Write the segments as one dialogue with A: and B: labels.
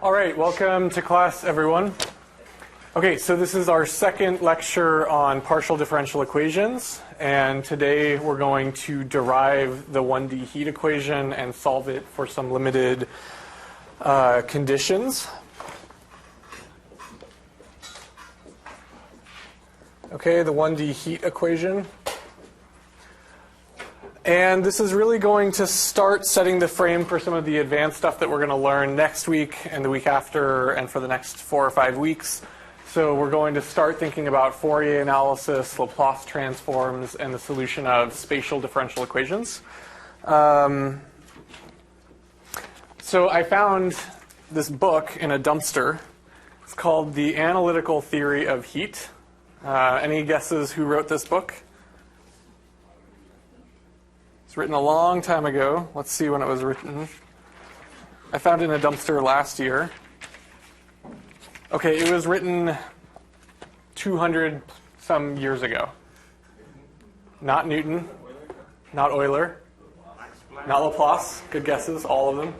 A: All right, welcome to class, everyone. Okay, so this is our second lecture on partial differential equations, and today we're going to derive the 1D heat equation and solve it for some limited conditions. Okay, the 1D heat equation. And this is really going to start setting the frame for some of the advanced stuff that we're going to learn next week and the week after and for the next 4 or 5 weeks. So we're going to start thinking about Fourier analysis, Laplace transforms, and the solution of spatial differential equations. So I found this book in a dumpster. It's called The Analytical Theory of Heat. Any guesses who wrote this book? It's written a long time ago. Let's see when it was written. I found it in a dumpster last year. Okay, it was written 200 some years ago. Not Newton, not Euler, not Laplace. Good guesses, all of them.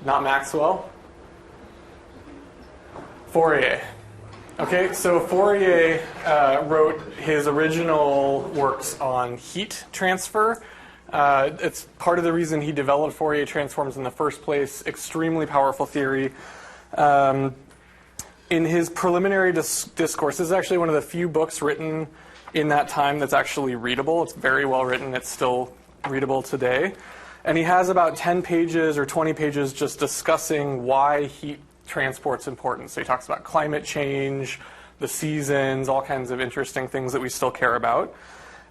A: Not Maxwell. Fourier. Okay, so Fourier wrote his original works on heat transfer. It's part of the reason he developed Fourier transforms in the first place. Extremely powerful theory. In his preliminary discourse, this is actually one of the few books written in that time that's actually readable. It's very well written. It's still readable today. And he has about 10 pages or 20 pages just discussing why heat transport's important. So he talks about climate change, the seasons, all kinds of interesting things that we still care about.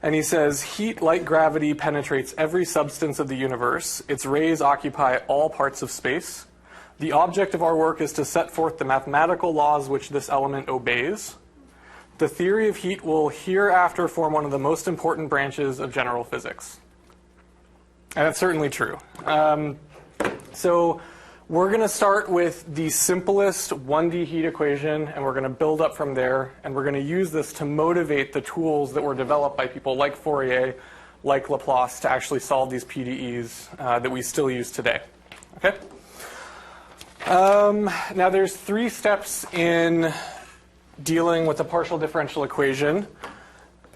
A: And he says, heat, like gravity, penetrates every substance of the universe. Its rays occupy all parts of space. The object of our work is to set forth the mathematical laws which this element obeys. The theory of heat will hereafter form one of the most important branches of general physics. And that's certainly true. So we're going to start with the simplest 1D heat equation, and we're going to build up from there, and we're going to use this to motivate the tools that were developed by people like Fourier, like Laplace, to actually solve these PDEs that we still use today. Okay? Now there's 3 steps in dealing with a partial differential equation.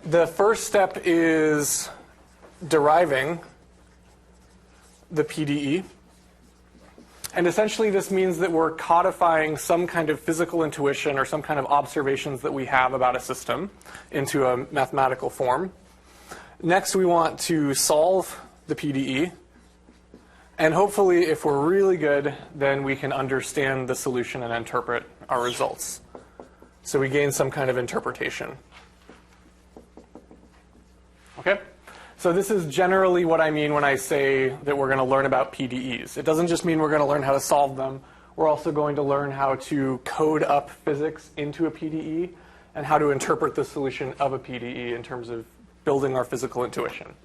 A: The first step is deriving the PDE. And essentially this means that we're codifying some kind of physical intuition or some kind of observations that we have about a system into a mathematical form. Next, we want to solve the PDE. And hopefully, if we're really good, then we can understand the solution and interpret our results. So we gain some kind of interpretation. Okay? So this is generally what I mean when I say that we're going to learn about PDEs. It doesn't just mean we're going to learn how to solve them. We're also going to learn how to code up physics into a PDE and how to interpret the solution of a PDE in terms of building our physical intuition.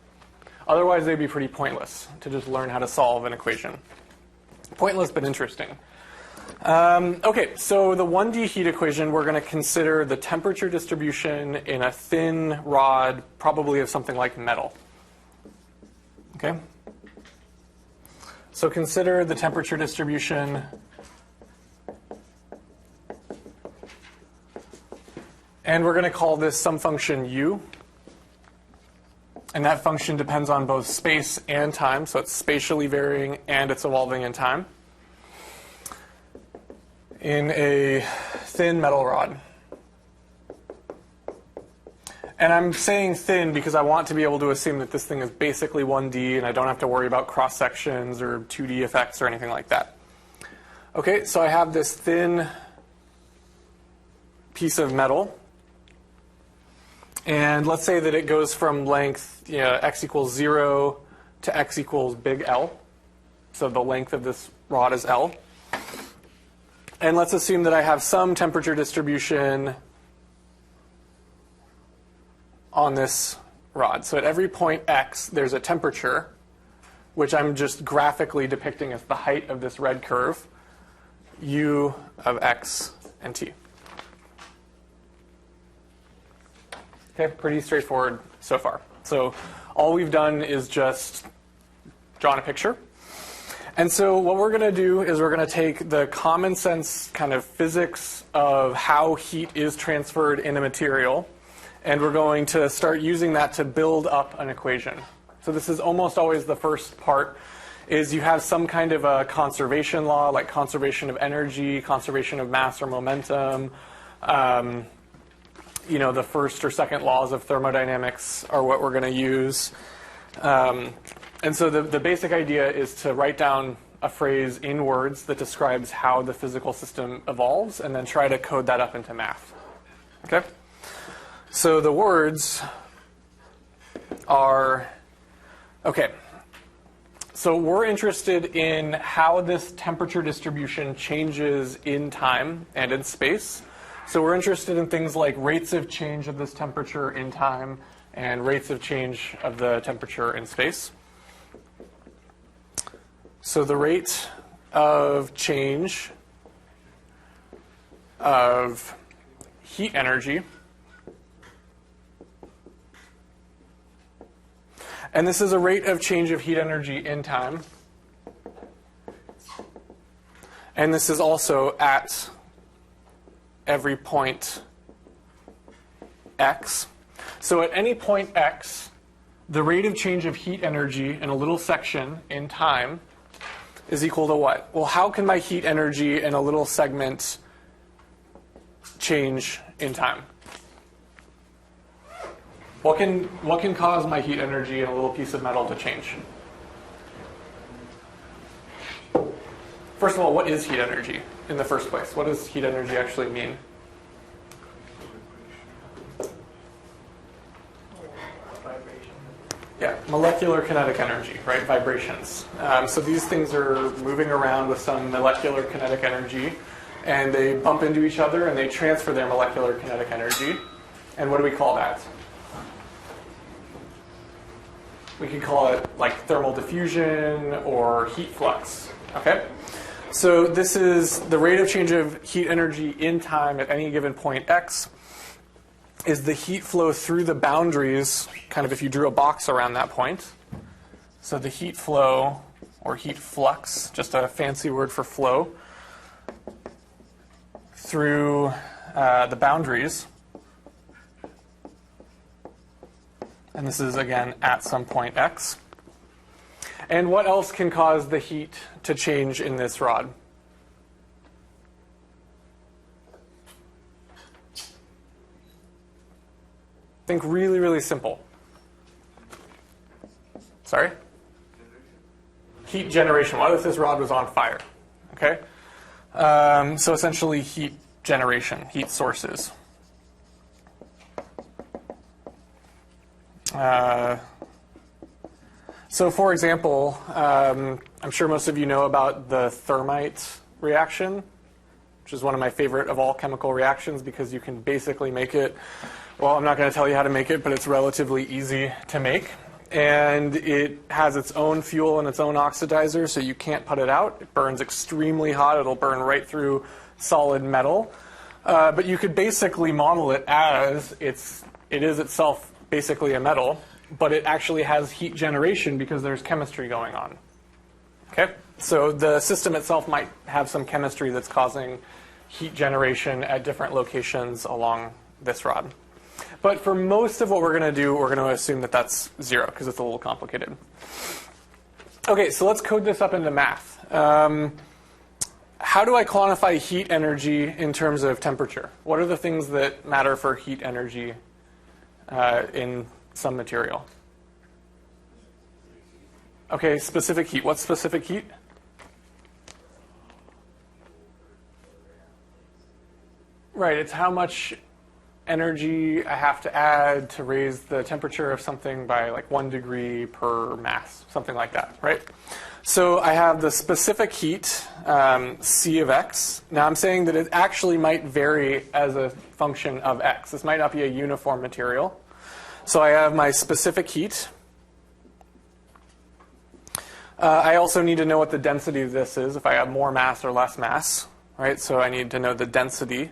A: Otherwise, they'd be pretty pointless to just learn how to solve an equation. Pointless, but interesting. Okay, so the 1D heat equation, we're going to consider the temperature distribution in a thin rod, probably of something like metal. Okay? So consider the temperature distribution and we're going to call this some function u. And that function depends on both space and time, so it's spatially varying and it's evolving in time, in a thin metal rod. And I'm saying thin because I want to be able to assume that this thing is basically 1D and I don't have to worry about cross sections or 2D effects or anything like that. Okay, so I have this thin piece of metal. And let's say that it goes from length x equals 0 to x equals big L. So the length of this rod is L. And let's assume that I have some temperature distribution on this rod. So at every point x, there's a temperature, which I'm just graphically depicting as the height of this red curve, u of x and t. Okay, pretty straightforward so far. So all we've done is just drawn a picture. And so what we're going to do is we're going to take the common sense kind of physics of how heat is transferred in a material, and we're going to start using that to build up an equation. So this is almost always the first part, is you have some kind of a conservation law, like conservation of energy, conservation of mass or momentum. The first or second laws of thermodynamics are what we're going to use. And so the basic idea is to write down a phrase in words that describes how the physical system evolves and then try to code that up into math. Okay? So the words are, okay. So we're interested in how this temperature distribution changes in time and in space. So we're interested in things like rates of change of this temperature in time and rates of change of the temperature in space. So the rate of change of heat energy, and this is a rate of change of heat energy in time, and this is also at every point x. So at any point x, the rate of change of heat energy in a little section in time is equal to what? Well, how can my heat energy in a little segment change in time? What can cause my heat energy in a little piece of metal to change? First of all, what is heat energy in the first place? What does heat energy actually mean? Yeah, molecular kinetic energy, right? Vibrations. So these things are moving around with some molecular kinetic energy, and they bump into each other, and they transfer their molecular kinetic energy. And what do we call that? We could call it like thermal diffusion or heat flux. Okay? So this is the rate of change of heat energy in time at any given point x. Is the heat flow through the boundaries, kind of if you drew a box around that point. So the heat flow, or heat flux, just a fancy word for flow, through the boundaries. And this is, again, at some point x. And what else can cause the heat to change in this rod? Think really, really simple. Sorry? Heat generation. What if this rod was on fire? Okay? So essentially heat generation, heat sources. So for example, I'm sure most of you know about the thermite reaction, which is one of my favorite of all chemical reactions because you can basically make it. Well, I'm not going to tell you how to make it, but it's relatively easy to make. And it has its own fuel and its own oxidizer, so you can't put it out. It burns extremely hot. It'll burn right through solid metal. But you could basically model it as it is itself basically a metal, but it actually has heat generation because there's chemistry going on. Okay? So the system itself might have some chemistry that's causing heat generation at different locations along this rod. But for most of what we're going to do, we're going to assume that that's 0 because it's a little complicated. Okay, so let's code this up into math. How do I quantify heat energy in terms of temperature? What are the things that matter for heat energy in some material? Okay, specific heat. What's specific heat? Right, it's how much energy I have to add to raise the temperature of something by like 1 degree per mass, something like that, right? So I have the specific heat, C of x. Now I'm saying that it actually might vary as a function of x. This might not be a uniform material. So I have my specific heat. I also need to know what the density of this is, if I have more mass or less mass, right? So I need to know the density.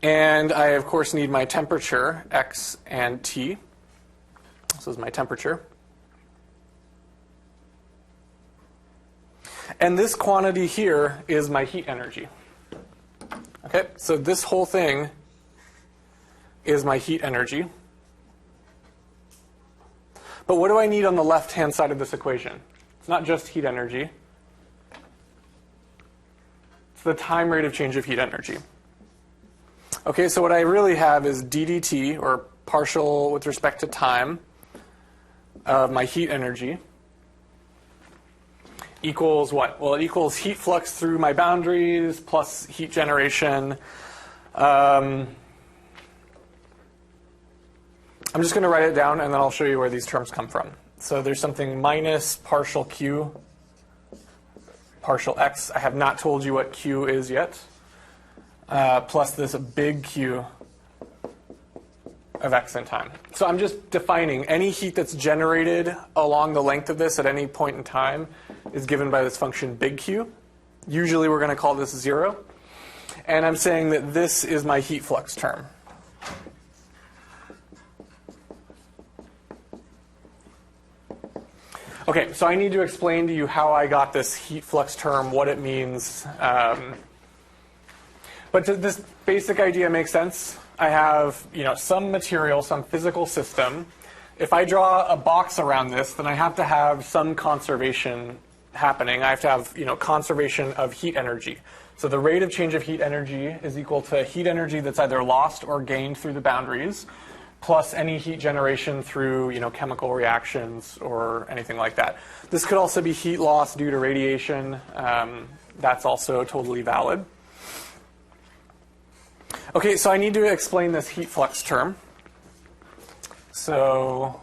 A: And I, of course, need my temperature, x and t. This is my temperature. And this quantity here is my heat energy. Okay, so this whole thing is my heat energy. But what do I need on the left-hand side of this equation? It's not just heat energy. It's the time rate of change of heat energy. Okay, so what I really have is ddt, or partial with respect to time, of my heat energy equals what? Well, it equals heat flux through my boundaries plus heat generation. I'm just going to write it down, and then I'll show you where these terms come from. So there's something minus partial Q, partial X. I have not told you what Q is yet. Plus this big Q of X in time. So I'm just defining any heat that's generated along the length of this at any point in time is given by this function big Q. Usually we're going to call this 0. And I'm saying that this is my heat flux term. Okay, so I need to explain to you how I got this heat flux term, what it means. But does this basic idea make sense? I have, some material, some physical system. If I draw a box around this, then I have to have some conservation happening. I have to have, conservation of heat energy. So the rate of change of heat energy is equal to heat energy that's either lost or gained through the boundaries, plus any heat generation through, chemical reactions or anything like that. This could also be heat loss due to radiation. That's also totally valid. Okay, so I need to explain this heat flux term. So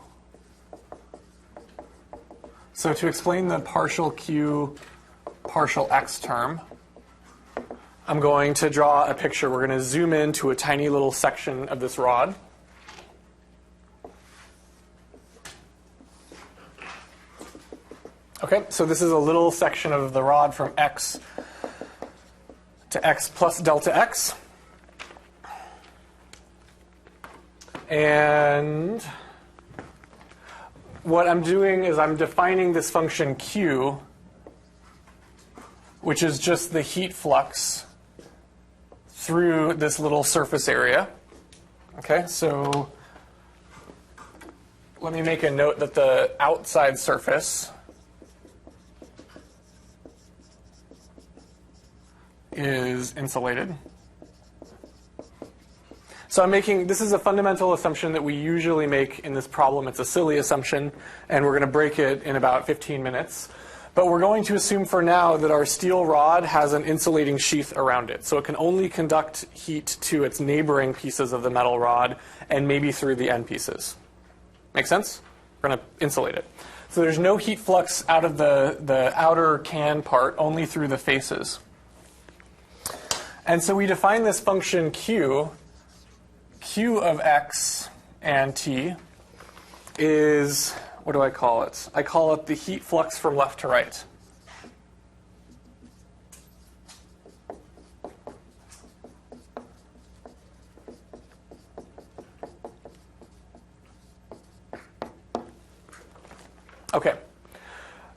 A: to explain the partial Q, partial X term, I'm going to draw a picture. We're going to zoom into a tiny little section of this rod. Okay, so this is a little section of the rod from X to X plus delta X. And what I'm doing is I'm defining this function Q, which is just the heat flux through this little surface area. Okay, so let me make a note that the outside surface is insulated. So this is a fundamental assumption that we usually make in this problem. It's a silly assumption, and we're going to break it in about 15 minutes. But we're going to assume for now that our steel rod has an insulating sheath around it. So it can only conduct heat to its neighboring pieces of the metal rod and maybe through the end pieces. Make sense? We're going to insulate it. So there's no heat flux out of the outer can part, only through the faces. And so we define this function Q of X and T is, what do I call it? I call it the heat flux from left to right. Okay.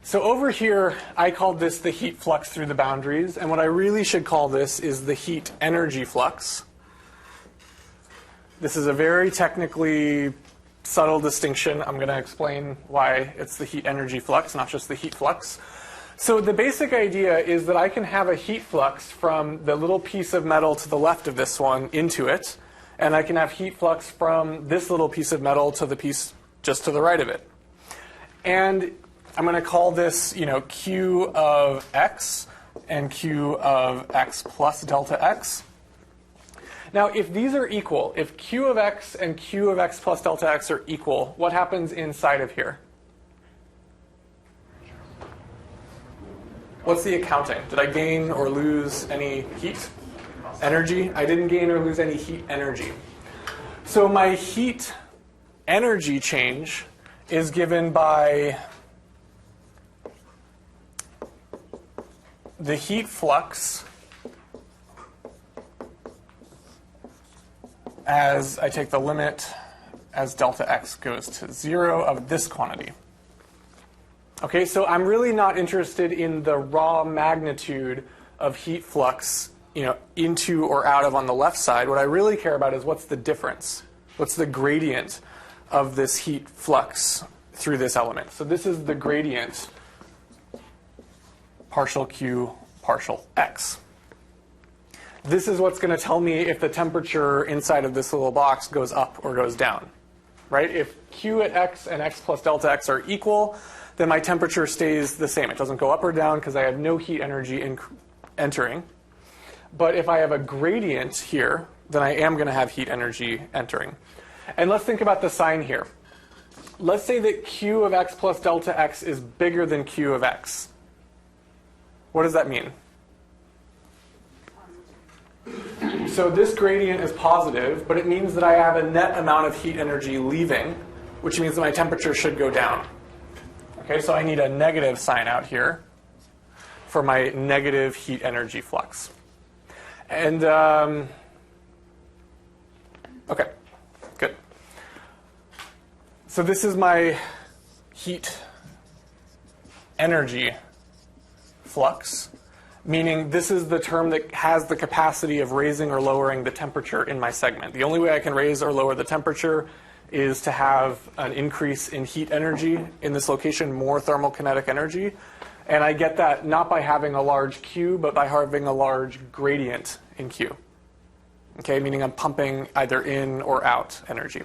A: So over here, I called this the heat flux through the boundaries, and what I really should call this is the heat energy flux. This is a very technically subtle distinction. I'm going to explain why it's the heat energy flux, not just the heat flux. So the basic idea is that I can have a heat flux from the little piece of metal to the left of this one into it, and I can have heat flux from this little piece of metal to the piece just to the right of it. And I'm going to call this, Q of X and Q of X plus delta X. Now, if these are equal, if Q of X and Q of X plus delta X are equal, what happens inside of here? What's the accounting? Did I gain or lose any heat energy? I didn't gain or lose any heat energy. So my heat energy change is given by the heat flux as I take the limit as delta x goes to 0 of this quantity. Okay, so I'm really not interested in the raw magnitude of heat flux, into or out of on the left side. What I really care about is what's the difference? What's the gradient of this heat flux through this element? So this is the gradient, partial Q, partial X. This is what's going to tell me if the temperature inside of this little box goes up or goes down, right? If Q at X and X plus delta X are equal, then my temperature stays the same. It doesn't go up or down because I have no heat energy entering. But if I have a gradient here, then I am going to have heat energy entering. And let's think about the sign here. Let's say that Q of X plus delta X is bigger than Q of X. What does that mean? So this gradient is positive, but it means that I have a net amount of heat energy leaving, which means that my temperature should go down. Okay, so I need a negative sign out here for my negative heat energy flux. And, okay, good. So this is my heat energy flux, meaning this is the term that has the capacity of raising or lowering the temperature in my segment. The only way I can raise or lower the temperature is to have an increase in heat energy in this location, more thermal kinetic energy. And I get that not by having a large Q, but by having a large gradient in Q. Okay, meaning I'm pumping either in or out energy.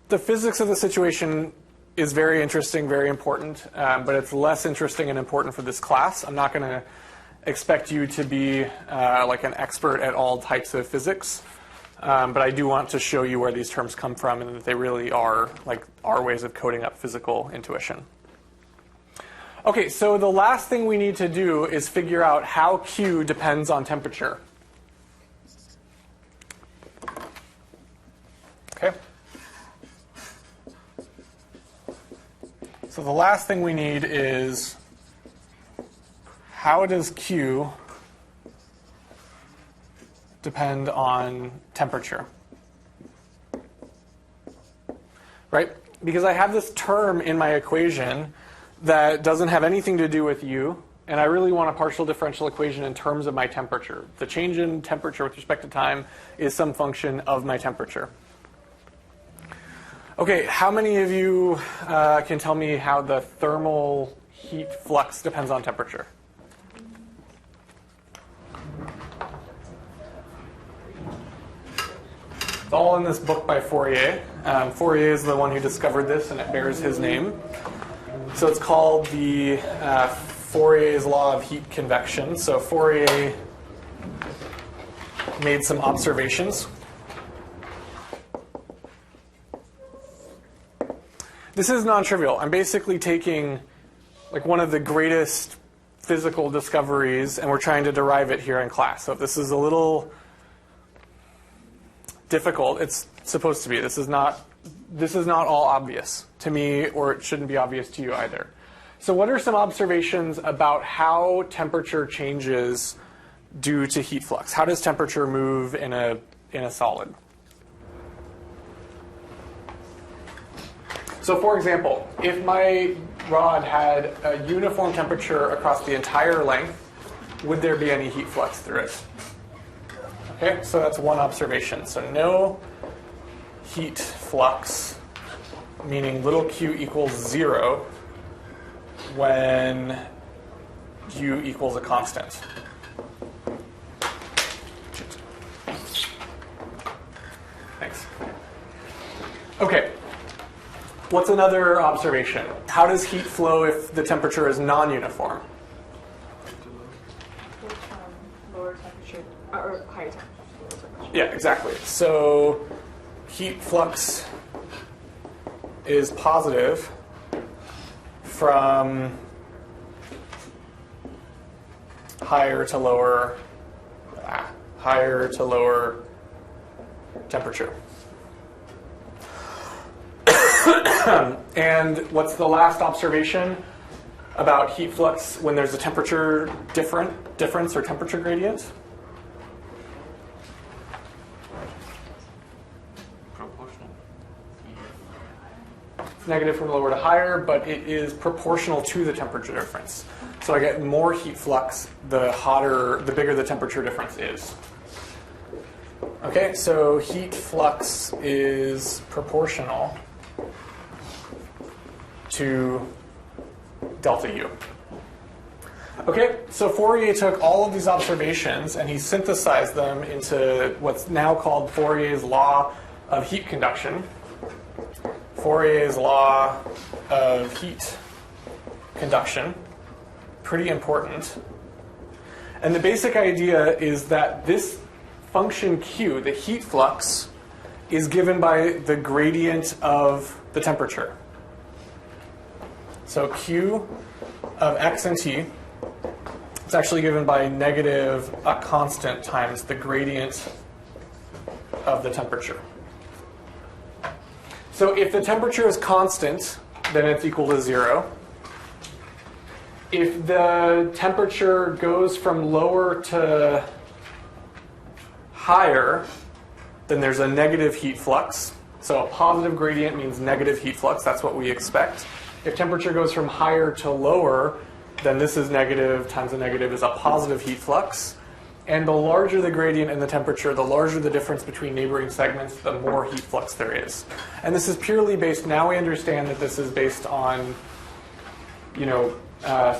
A: The physics of the situation is very interesting, very important, but it's less interesting and important for this class. I'm not going to expect you to be like an expert at all types of physics, but I do want to show you where these terms come from and that they really are like our ways of coding up physical intuition. Okay, so the last thing we need to do is figure out how Q depends on temperature. Okay. So the last thing we need is how does Q depend on temperature? Right? Because I have this term in my equation that doesn't have anything to do with U, and I really want a partial differential equation in terms of my temperature. The change in temperature with respect to time is some function of my temperature. Okay, how many of you can tell me how the thermal heat flux depends on temperature? It's all in this book by Fourier. Fourier is the one who discovered this, and it bears his name. So it's called the Fourier's Law of heat convection. So Fourier made some observations. This is non-trivial. I'm basically taking like one of the greatest physical discoveries, and we're trying to derive it here in class. So if this is a little difficult, it's supposed to be. This is not all obvious to me, or it shouldn't be obvious to you either. So what are some observations about how temperature changes due to heat flux? How does temperature move in a solid? So for example, if my rod had a uniform temperature across the entire length, would there be any heat flux through it? Okay, so that's one observation. So no heat flux, meaning little q equals 0 when u equals a constant. Thanks. Okay. What's another observation? How does heat flow if the temperature is non-uniform?
B: Lower temperature, or higher temperature.
A: Yeah, exactly. So heat flux is positive from higher to lower temperature. And what's the last observation about heat flux when there's a temperature difference or temperature gradient?
C: Proportional.
A: It's negative from lower to higher, but it is proportional to the temperature difference. So I get more heat flux the bigger the temperature difference is. Okay, so heat flux is proportional to delta U. Okay, so Fourier took all of these observations and he synthesized them into what's now called Fourier's law of heat conduction. Fourier's law of heat conduction, pretty important. And the basic idea is that this function Q, the heat flux, is given by the gradient of the temperature. So Q of x and t, it's actually given by negative a constant times the gradient of the temperature. So if the temperature is constant, then it's equal to 0. If the temperature goes from lower to higher, then there's a negative heat flux. So a positive gradient means negative heat flux. That's what we expect. If temperature goes from higher to lower, then this is negative times a negative is a positive heat flux. And the larger the gradient in the temperature, the larger the difference between neighboring segments, the more heat flux there is. And this is purely based, now we understand that this is based on,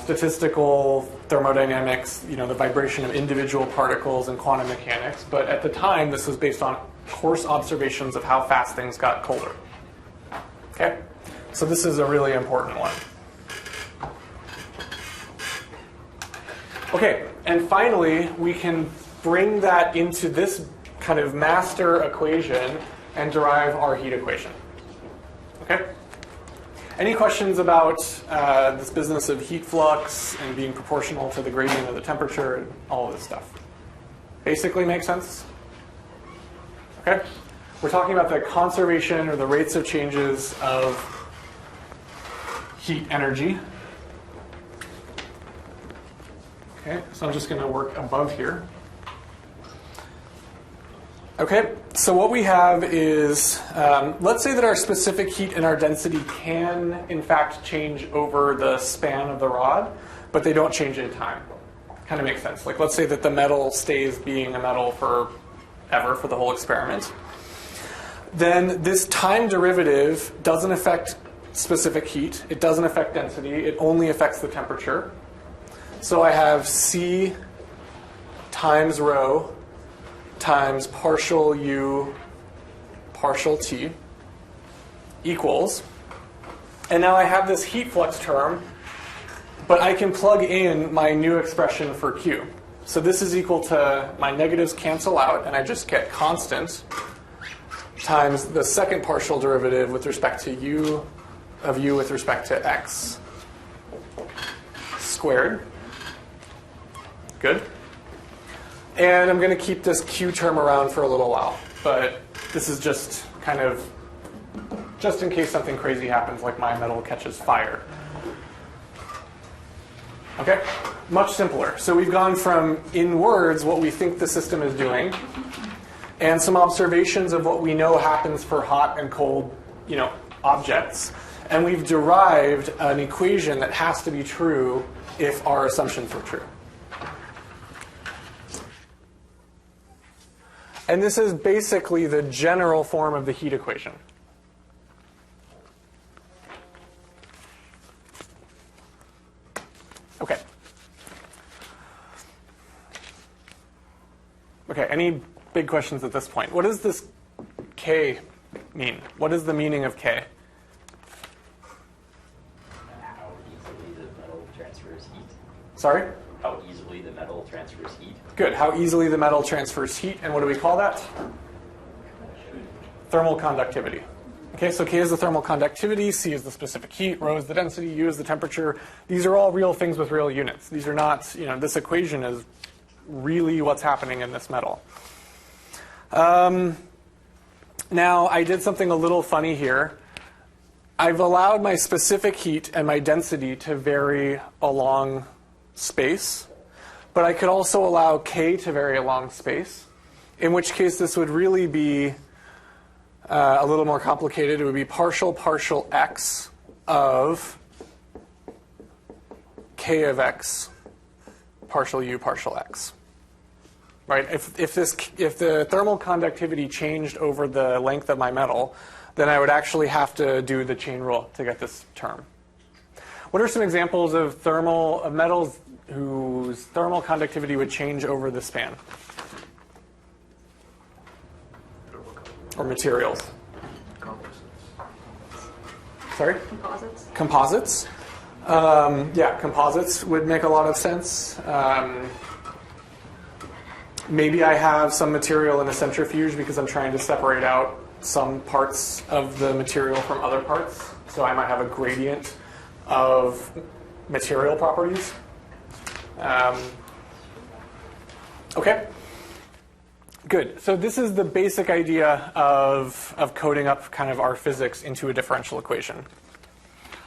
A: statistical thermodynamics, the vibration of individual particles and quantum mechanics. But at the time, this was based on coarse observations of how fast things got colder. Okay? So this is a really important one. Okay, and finally, we can bring that into this kind of master equation and derive our heat equation. Okay? Any questions about this business of heat flux and being proportional to the gradient of the temperature and all of this stuff? Basically makes sense? Okay? We're talking about the conservation or the rates of changes of heat energy. Okay, so I'm just going to work above here. Okay, so what we have is, let's say that our specific heat and our density can, in fact, change over the span of the rod, but they don't change in time. Kind of makes sense. Like, let's say that the metal stays being a metal forever for the whole experiment. Then this time derivative doesn't affect specific heat. It doesn't affect density. It only affects the temperature. So I have C times rho times partial U partial T equals, and now I have this heat flux term, but I can plug in my new expression for Q. So this is equal to, my negatives cancel out, and I just get constant times the second partial derivative with respect to U of U with respect to X squared. Good. And I'm going to keep this Q term around for a little while, but this is just kind of, just in case something crazy happens, like my metal catches fire. Okay? Much simpler. So we've gone from, in words, what we think the system is doing, and some observations of what we know happens for hot and cold, objects. And we've derived an equation that has to be true if our assumptions were true. And this is basically the general form of the heat equation. Okay. Okay, any big questions at this point? What does this K mean? What is the meaning of K?
C: How easily the metal transfers heat.
A: Sorry?
C: How easily the metal transfers heat.
A: Good. How easily the metal transfers heat. And what do we call that? Thermal conductivity. Okay, so K is the thermal conductivity, C is the specific heat, rho is the density, U is the temperature. These are all real things with real units. These are not, this equation is really what's happening in this metal. Now, I did something a little funny here. I've allowed my specific heat and my density to vary along space, but I could also allow K to vary along space, in which case this would really be a little more complicated. It would be partial x of k of x partial u partial x. Right? If the thermal conductivity changed over the length of my metal, then I would actually have to do the chain rule to get this term. What are some examples of metals whose thermal conductivity would change over the span? Or materials? Sorry?
B: Composites.
A: Composites. Yeah, composites would make a lot of sense. Maybe I have some material in a centrifuge because I'm trying to separate out some parts of the material from other parts. So I might have a gradient of material properties. Okay. Good. So this is the basic idea of coding up kind of our physics into a differential equation.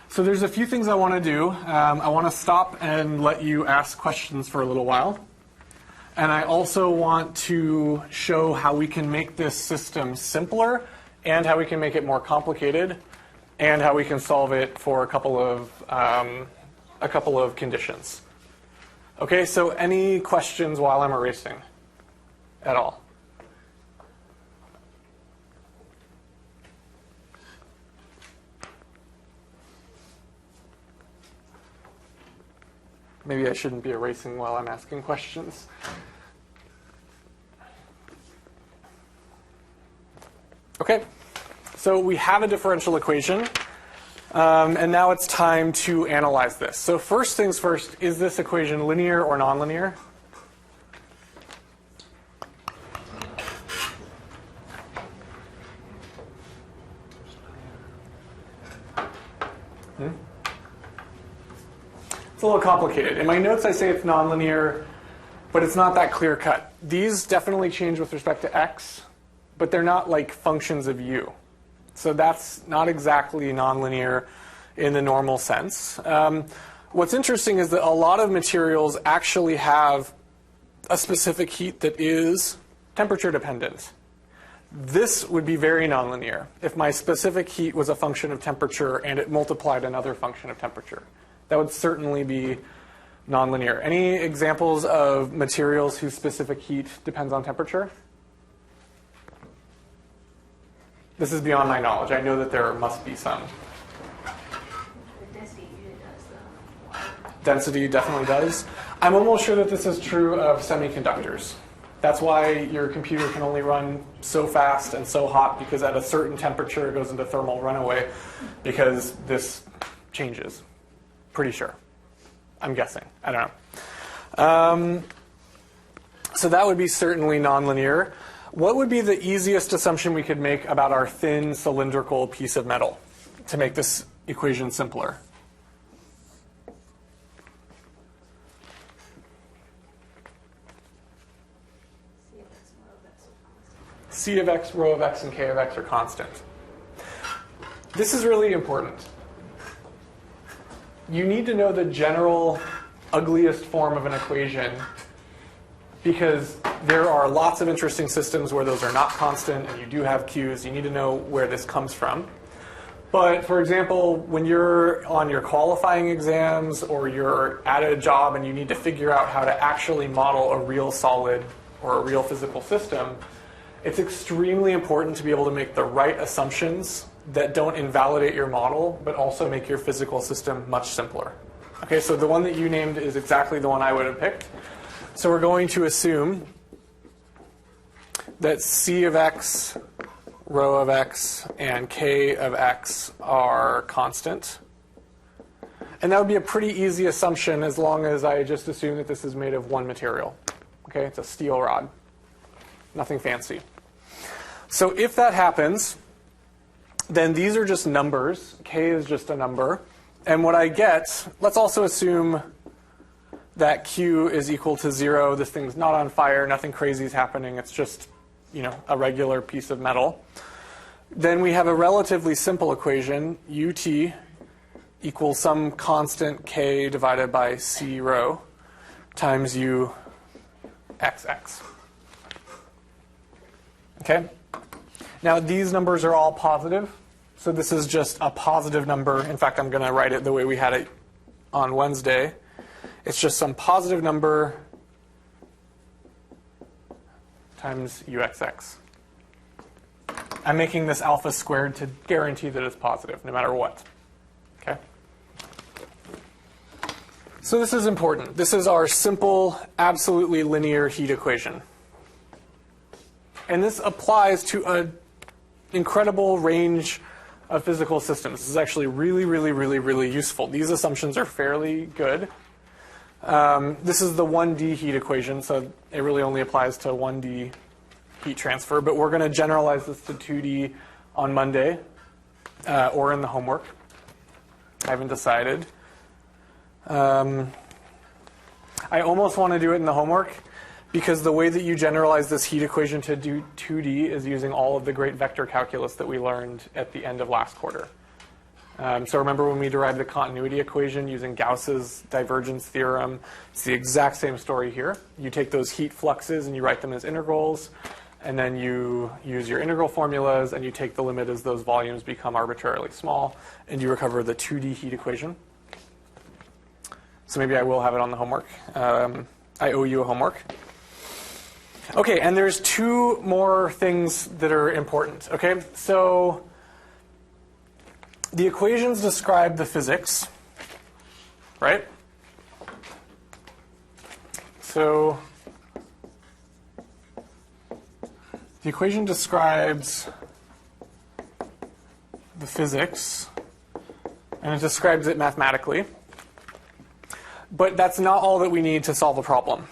A: So there's a few things I want to do. I want to stop and let you ask questions for a little while. And I also want to show how we can make this system simpler and how we can make it more complicated and how we can solve it for a couple of conditions. Okay, so any questions while I'm erasing at all? Maybe I shouldn't be erasing while I'm asking questions. Okay, so we have a differential equation, and now it's time to analyze this. So first things first, is this equation linear or nonlinear? It's a little complicated. In my notes, I say it's nonlinear, but it's not that clear cut. These definitely change with respect to x, but they're not like functions of u. So that's not exactly nonlinear in the normal sense. What's interesting is that a lot of materials actually have a specific heat that is temperature dependent. This would be very nonlinear if my specific heat was a function of temperature and it multiplied another function of temperature. That would certainly be nonlinear. Any examples of materials whose specific heat depends on temperature? This is beyond my knowledge. I know that there must be some.
B: The density usually does, though.
A: Density definitely does. I'm almost sure that this is true of semiconductors. That's why your computer can only run so fast and so hot, because at a certain temperature it goes into thermal runaway, because this changes. Pretty sure. I'm guessing. I don't know. So that would be certainly nonlinear. What would be the easiest assumption we could make about our thin cylindrical piece of metal to make this equation simpler? C of x, rho of x, and k of x are constant. This is really important. You need to know the general ugliest form of an equation, because there are lots of interesting systems where those are not constant and you do have q's. You need to know where this comes from. But for example, when you're on your qualifying exams or you're at a job and you need to figure out how to actually model a real solid or a real physical system, it's extremely important to be able to make the right assumptions that don't invalidate your model, but also make your physical system much simpler. Okay, so the one that you named is exactly the one I would have picked. So we're going to assume that C of x, rho of x, and k of x are constant. And that would be a pretty easy assumption as long as I just assume that this is made of one material. Okay, it's a steel rod. Nothing fancy. So if that happens, then these are just numbers. K is just a number. And what I get, let's also assume that Q is equal to 0. This thing's not on fire. Nothing crazy is happening. It's just, a regular piece of metal. Then we have a relatively simple equation, ut equals some constant k divided by c rho times u xx. Okay? Now, these numbers are all positive. So this is just a positive number. In fact, I'm going to write it the way we had it on Wednesday. It's just some positive number times uxx. I'm making this alpha squared to guarantee that it's positive, no matter what. Okay? So this is important. This is our simple, absolutely linear heat equation. And this applies to an incredible range of physical systems. This is actually really, really, really, really useful. These assumptions are fairly good. This is the 1D heat equation, so it really only applies to 1D heat transfer. But we're going to generalize this to 2D on Monday or in the homework. I haven't decided. I almost want to do it in the homework because the way that you generalize this heat equation to do 2D is using all of the great vector calculus that we learned at the end of last quarter. So remember when we derived the continuity equation using Gauss's divergence theorem? It's the exact same story here. You take those heat fluxes and you write them as integrals, and then you use your integral formulas and you take the limit as those volumes become arbitrarily small, and you recover the 2D heat equation. So maybe I will have it on the homework. I owe you a homework. Okay, and there's two more things that are important. Okay, so the equations describe the physics, right? So the equation describes the physics, and it describes it mathematically. But that's not all that we need to solve a problem.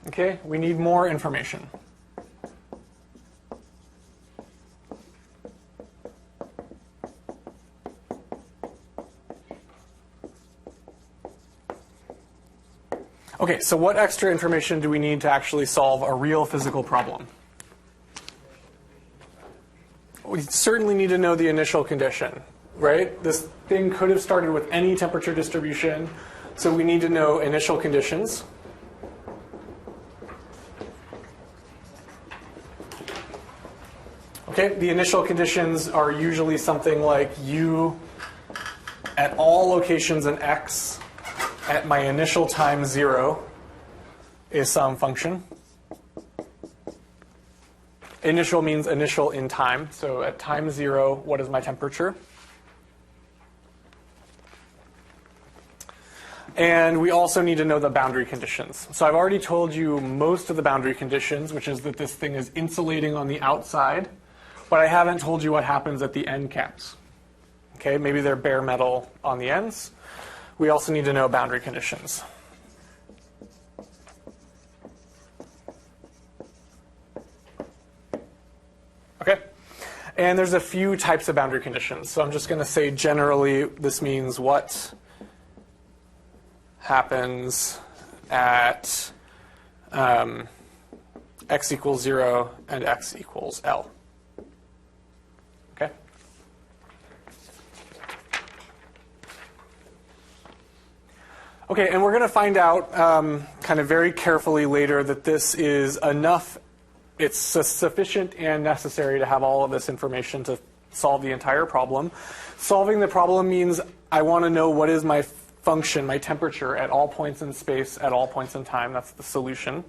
A: Okay, we need more information. Okay, so what extra information do we need to actually solve a real physical problem? We certainly need to know the initial condition, right? This thing could have started with any temperature distribution, so we need to know initial conditions. Okay, the initial conditions are usually something like U at all locations in X at my initial time 0 is some function. Initial means initial in time. So at time 0, what is my temperature? And we also need to know the boundary conditions. So I've already told you most of the boundary conditions, which is that this thing is insulating on the outside. But I haven't told you what happens at the end caps. Okay, maybe they're bare metal on the ends. We also need to know boundary conditions. Okay, and there's a few types of boundary conditions. So I'm just going to say generally this means what happens at x equals 0 and x equals L. Okay? Okay, and we're going to find out kind of very carefully later that this is enough. It's sufficient and necessary to have all of this information to solve the entire problem. Solving the problem means I want to know what is my function, my temperature, at all points in space, at all points in time. That's the solution.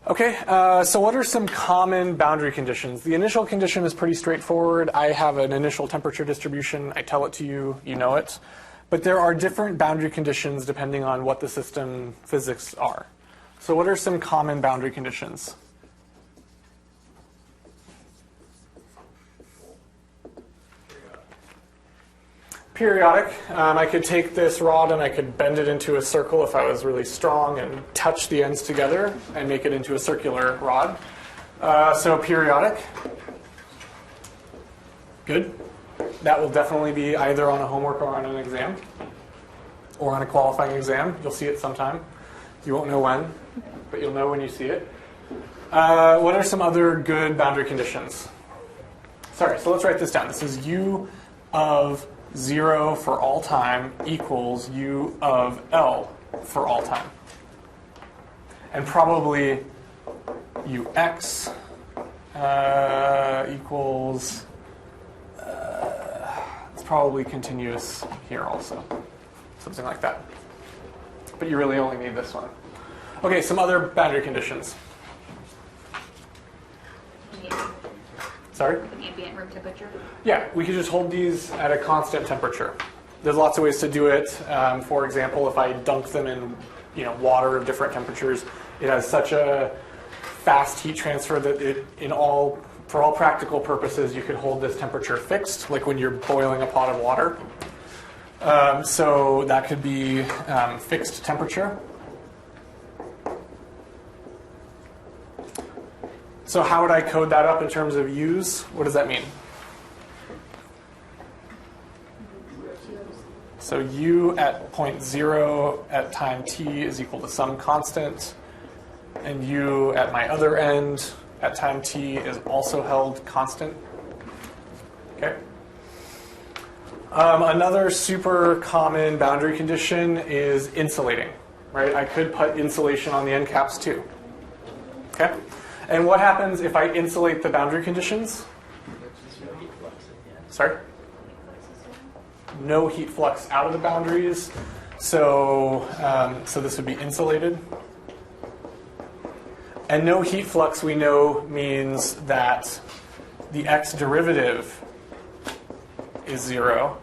A: Okay, so what are some common boundary conditions? The initial condition is pretty straightforward. I have an initial temperature distribution. I tell it to you. You know it. But there are different boundary conditions depending on what the system physics are. So what are some common boundary conditions? Periodic. I could take this rod and I could bend it into a circle if I was really strong and touch the ends together and make it into a circular rod. So periodic. Good. That will definitely be either on a homework or on an exam or on a qualifying exam. You'll see it sometime. You won't know when, but you'll know when you see it. What are some other good boundary conditions? Sorry, so let's write this down. This is U of 0 for all time equals U of L for all time. And probably Ux equals, it's probably continuous here also. Something like that. But you really only need this one. Okay, some other boundary conditions. Sorry?
B: An ambient room temperature?
A: Yeah, we could just hold these at a constant temperature. There's lots of ways to do it. For example, if I dunk them in water of different temperatures, it has such a fast heat transfer that for all practical purposes, you could hold this temperature fixed, like when you're boiling a pot of water. So that could be fixed temperature. So how would I code that up in terms of U's? What does that mean? So U at point 0 at time t is equal to some constant, and U at my other end at time t is also held constant. Okay. Another super common boundary condition is insulating, right? I could put insulation on the end caps too. Okay. And what happens if I insulate the boundary conditions? Sorry? No heat flux out of the boundaries. So this would be insulated. And no heat flux, we know, means that the x derivative is 0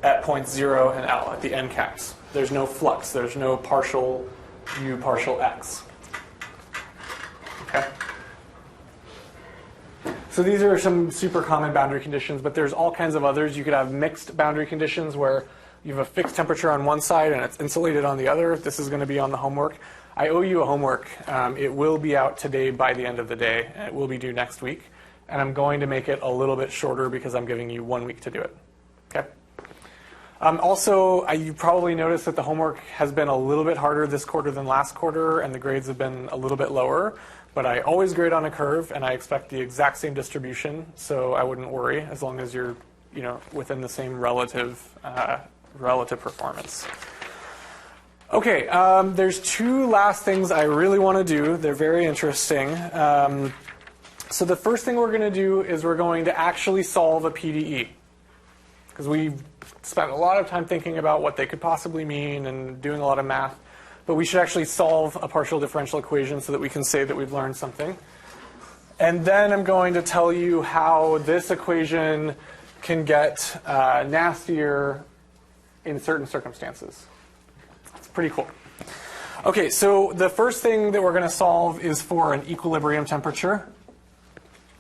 A: at points 0 and L, at the end caps. There's no flux. There's no partial U partial x. Okay? So these are some super common boundary conditions, but there's all kinds of others. You could have mixed boundary conditions where you have a fixed temperature on one side and it's insulated on the other. This is going to be on the homework. I owe you a homework. It will be out today by the end of the day. It will be due next week. And I'm going to make it a little bit shorter because I'm giving you 1 week to do it. Okay? Also, you probably noticed that the homework has been a little bit harder this quarter than last quarter, and the grades have been a little bit lower. But I always grade on a curve, and I expect the exact same distribution, so I wouldn't worry as long as you're, within the same relative performance. Okay, there's two last things I really want to do. They're very interesting. So the first thing we're going to do is we're going to actually solve a PDE, because we've spent a lot of time thinking about what they could possibly mean and doing a lot of math. But we should actually solve a partial differential equation so that we can say that we've learned something. And then I'm going to tell you how this equation can get nastier in certain circumstances. It's pretty cool. Okay, so the first thing that we're going to solve is for an equilibrium temperature.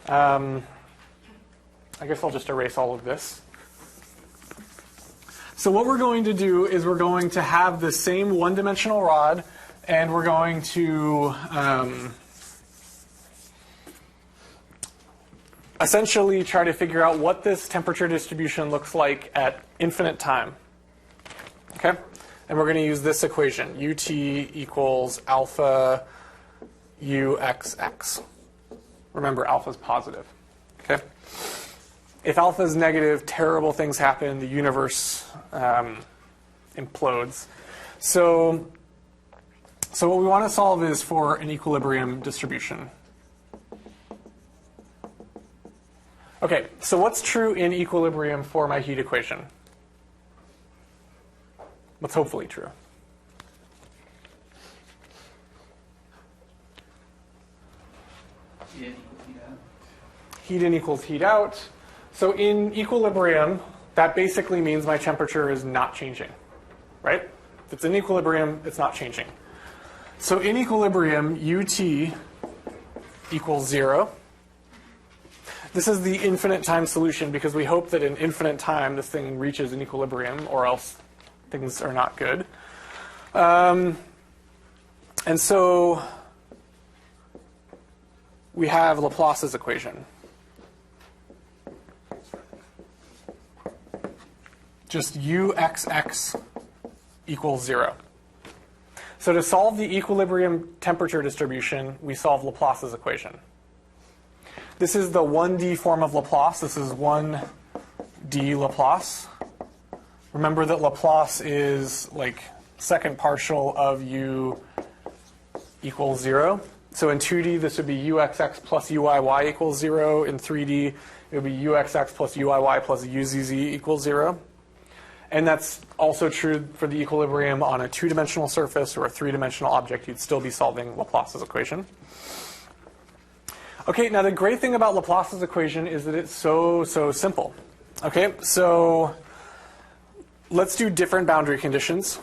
A: I guess I'll just erase all of this. So what we're going to do is we're going to have the same one-dimensional rod, and we're going to essentially try to figure out what this temperature distribution looks like at infinite time. Okay? And we're going to use this equation, ut equals alpha uxx. Remember, alpha is positive. Okay? If alpha is negative, terrible things happen. The universe implodes. So what we want to solve is for an equilibrium distribution. Okay, so what's true in equilibrium for my heat equation? What's hopefully true? Heat in equals heat out. So in equilibrium, that basically means my temperature is not changing, right? If it's in equilibrium, it's not changing. So in equilibrium, ut equals 0. This is the infinite time solution because we hope that in infinite time this thing reaches an equilibrium, or else things are not good. And so we have Laplace's equation. Just uxx equals 0. So to solve the equilibrium temperature distribution, we solve Laplace's equation. This is the 1D form of Laplace. This is 1D Laplace. Remember that Laplace is like second partial of u equals 0. So in 2D, this would be uxx plus uyy equals 0. In 3D, it would be uxx plus uyy plus uzz equals 0. And that's also true for the equilibrium on a two-dimensional surface or a three-dimensional object. You'd still be solving Laplace's equation. Okay, now the great thing about Laplace's equation is that it's so simple. Okay, so let's do different boundary conditions.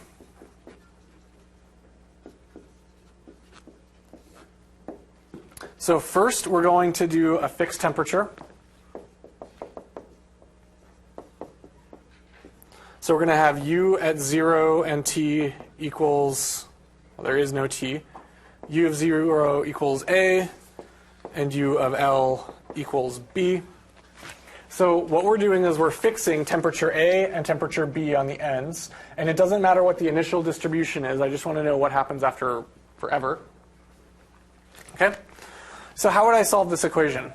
A: So first, we're going to do a fixed temperature. So we're going to have u at 0 and t equals, well, there is no t. U of 0 equals a, and u of L equals b. So what we're doing is we're fixing temperature A and temperature B on the ends. And it doesn't matter what the initial distribution is. I just want to know what happens after forever. Okay? So how would I solve this equation?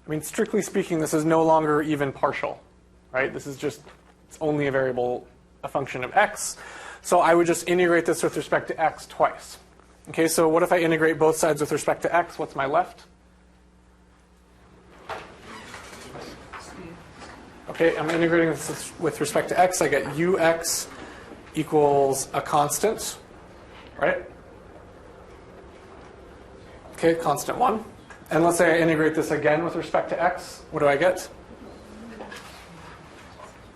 A: I mean, strictly speaking, this is no longer even partial, right? This is just, it's only a variable, a function of x. So I would just integrate this with respect to x twice. Okay, so what if I integrate both sides with respect to x? What's my left? Okay, I'm integrating this with respect to x. I get ux equals a constant, right? Okay, constant 1. And let's say I integrate this again with respect to x. What do I get?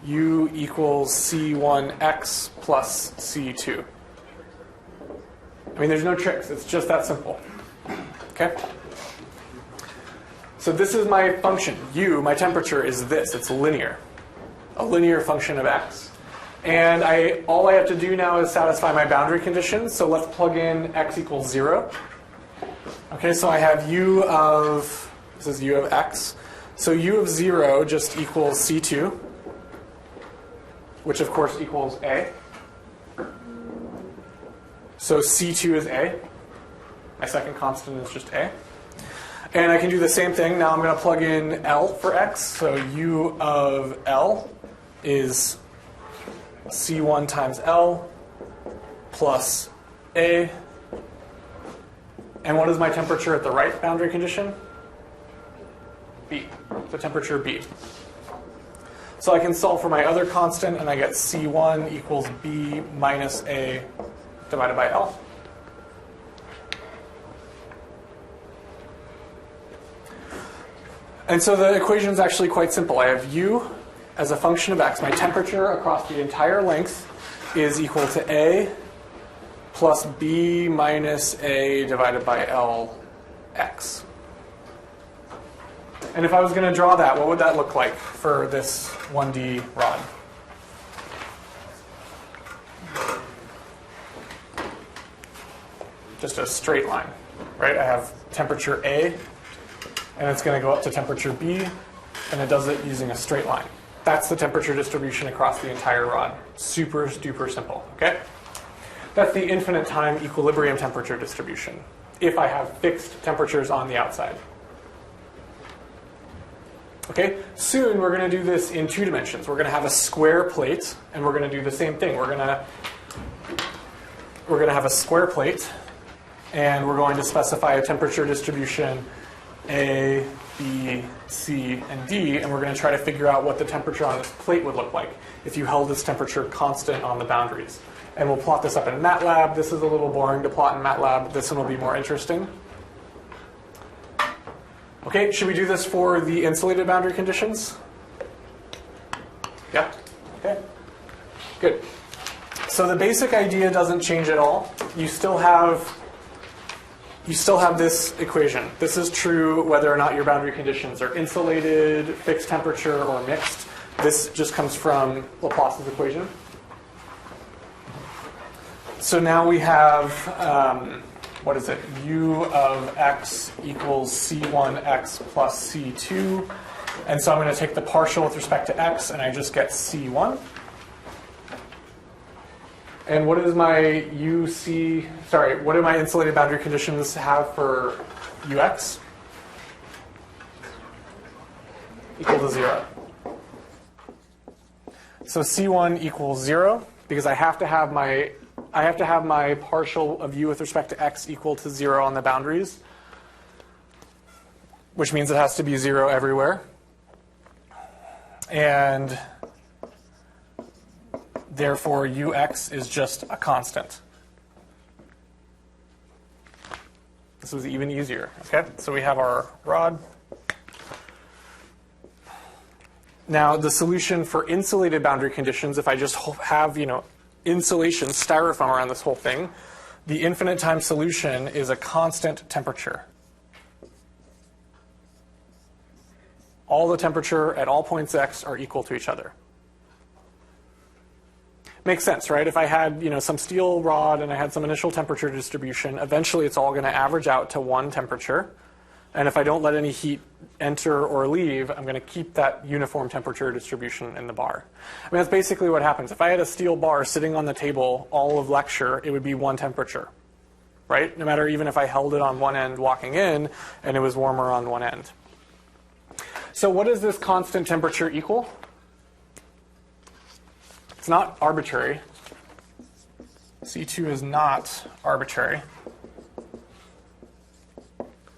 A: U equals c1x plus c2. I mean, there's no tricks. It's just that simple. Okay? So this is my function. U, my temperature, is this. It's linear. A linear function of x. And all I have to do now is satisfy my boundary conditions. So let's plug in x equals 0. Okay, so I have u of, this is u of x. So u of 0 just equals c2, which of course equals a. So c2 is a. My second constant is just a. And I can do the same thing. Now I'm going to plug in L for x. So u of L is c1 times L plus a. And what is my temperature at the right boundary condition? B. So temperature B. So I can solve for my other constant, and I get c1 equals b minus a divided by L. And so the equation is actually quite simple. I have u as a function of x. My temperature across the entire length is equal to a plus b minus a divided by Lx. And if I was going to draw that, what would that look like for this 1D rod? Just a straight line, right? I have temperature A, and it's going to go up to temperature B, and it does it using a straight line. That's the temperature distribution across the entire rod. Super duper simple, okay? That's the infinite time equilibrium temperature distribution, if I have fixed temperatures on the outside. Okay, soon we're going to do this in 2 dimensions. We're going to have a square plate, and we're going to do the same thing. We're going to have a square plate, and we're going to specify a temperature distribution A, B, C, and D, and we're going to try to figure out what the temperature on this plate would look like if you held this temperature constant on the boundaries. And we'll plot this up in MATLAB. This is a little boring to plot in MATLAB. This one will be more interesting. Okay, should we do this for the insulated boundary conditions? Yeah? Okay. Good. So the basic idea doesn't change at all. You still have this equation. This is true whether or not your boundary conditions are insulated, fixed temperature, or mixed. This just comes from Laplace's equation. So now we have, what is it? U of x equals c1x plus c2. And so I'm going to take the partial with respect to x, and I just get c1. And what is my what do my insulated boundary conditions have for ux? Equal to 0. So c1 equals 0. because I have to have my partial of u with respect to x equal to 0 on the boundaries, which means it has to be 0 everywhere. And therefore, ux is just a constant. This was even easier. Okay, so we have our rod. Now, the solution for insulated boundary conditions, if I just have, insulation, styrofoam around this whole thing, the infinite time solution is a constant temperature. All the temperature at all points x are equal to each other. Makes sense, right? If I had, some steel rod and I had some initial temperature distribution, eventually it's all going to average out to one temperature. And if I don't let any heat enter or leave, I'm going to keep that uniform temperature distribution in the bar. I mean, that's basically what happens. If I had a steel bar sitting on the table all of lecture, it would be one temperature, right? No matter even if I held it on one end walking in and it was warmer on one end. So what does this constant temperature equal? It's not arbitrary. C2 is not arbitrary.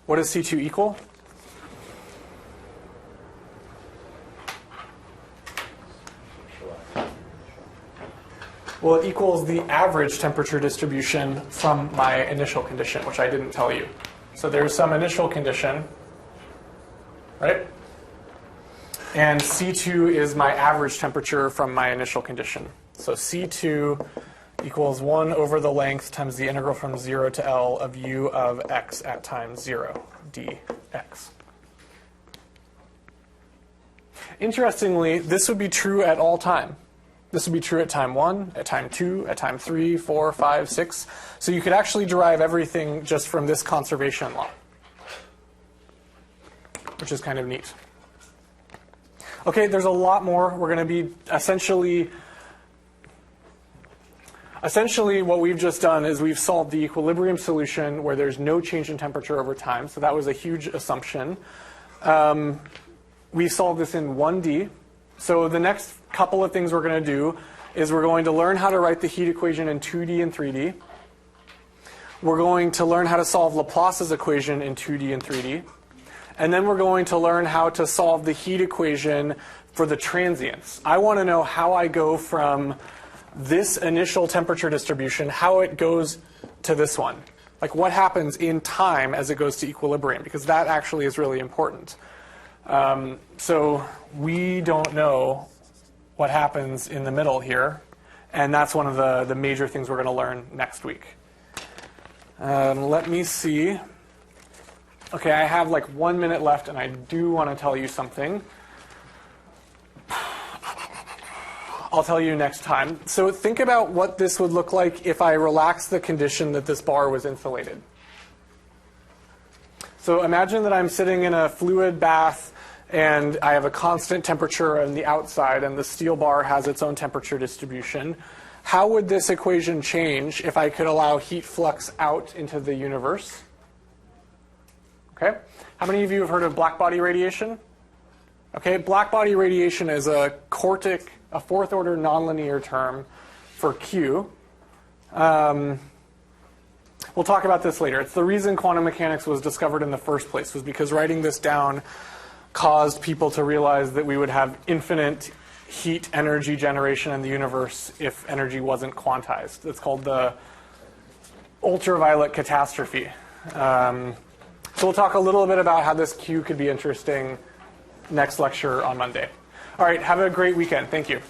A: What does C2 equal? Well, it equals the average temperature distribution from my initial condition, which I didn't tell you. So there's some initial condition, right? And C2 is my average temperature from my initial condition. So C2 equals 1 over the length times the integral from 0 to L of u of x at time 0 dx. Interestingly, this would be true at all time. This would be true at time 1, at time 2, at time 3, 4, 5, 6. So you could actually derive everything just from this conservation law, which is kind of neat. Okay, there's a lot more. We're going to be essentially what we've just done is we've solved the equilibrium solution where there's no change in temperature over time. So that was a huge assumption. We solved this in 1D. So the next couple of things we're going to do is we're going to learn how to write the heat equation in 2D and 3D. We're going to learn how to solve Laplace's equation in 2D and 3D. And then we're going to learn how to solve the heat equation for the transients. I want to know how I go from this initial temperature distribution, how it goes to this one. Like what happens in time as it goes to equilibrium, because that actually is really important. So we don't know what happens in the middle here, and that's one of the major things we're going to learn next week. Let me see. Okay, I have like 1 minute left, and I do want to tell you something. I'll tell you next time. So think about what this would look like if I relax the condition that this bar was insulated. So imagine that I'm sitting in a fluid bath, and I have a constant temperature on the outside, and the steel bar has its own temperature distribution. How would this equation change if I could allow heat flux out into the universe? Okay. How many of you have heard of blackbody radiation? Okay, blackbody radiation is a fourth order nonlinear term for Q. We'll talk about this later. It's the reason quantum mechanics was discovered in the first place, was because writing this down caused people to realize that we would have infinite heat energy generation in the universe if energy wasn't quantized. It's called the ultraviolet catastrophe. So we'll talk a little bit about how this Q could be interesting next lecture on Monday. All right, have a great weekend. Thank you.